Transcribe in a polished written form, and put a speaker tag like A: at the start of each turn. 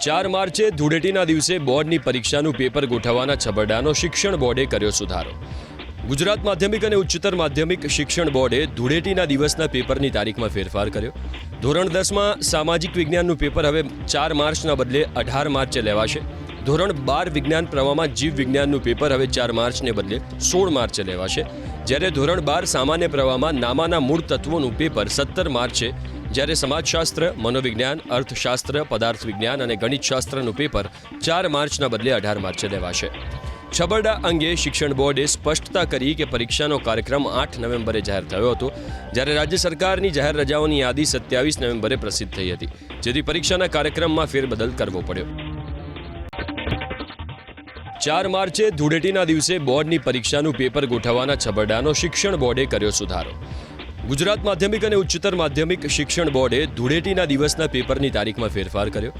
A: 4 માર્ચે ધૂળેટીના દિવસે બોર્ડની પરીક્ષાનું પેપર ગોઠવવાના છબરડાનો શિક્ષણ બોર્ડે કર્યો સુધારો. ગુજરાત માધ્યમિક અને ઉચ્ચતર માધ્યમિક શિક્ષણ બોર્ડે ધૂળેટીના દિવસના પેપરની તારીખમાં ફેરફાર કર્યો. ધોરણ 10માં સામાજિક વિજ્ઞાનનું પેપર હવે 4 માર્ચના બદલે 18 માર્ચે લેવાશે. ધોરણ 12 વિજ્ઞાન પ્રવાહમાં જીવ વિજ્ઞાનનું પેપર હવે 4 માર્ચને બદલે 16 માર્ચે લેવાશે. જ્યારે ધોરણ 12 સામાન્ય પ્રવાહમાં નામાના મૂળ તત્વોનું પેપર 17 માર્ચે, જ્યારે સમાજશાસ્ત્ર, મનોવિજ્ઞાન, અર્થશાસ્ત્ર, પદાર્થ વિજ્ઞાન અને ગણિતશાસ્ત્રનું પેપર 4 માર્ચના બદલે 18 માર્ચે લેવાશે. છબરડા અંગે શિક્ષણ બોર્ડે સ્પષ્ટતા કરી કે પરીક્ષાનો કાર્યક્રમ 8 નવેમ્બરે જાહેર થયો હતો, જ્યારે રાજ્ય સરકારની જાહેર રજાઓની યાદી 27 નવેમ્બરે પ્રસિદ્ધ થઈ હતી, જેથી પરીક્ષાના કાર્યક્રમમાં ફેરબદલ કરવો પડ્યો. 4 માર્ચે ધૂળેટીના દિવસે બોર્ડની પરીક્ષાનું પેપર ગોઠવવાના છબરડાનો શિક્ષણ બોર્ડે કર્યો સુધારો. ગુજરાત માધ્યમિક અને ઉચ્ચતર માધ્યમિક શિક્ષણ બોર્ડે ધૂળેટીના દિવસના પેપરની તારીખમાં ફેરફાર કર્યો.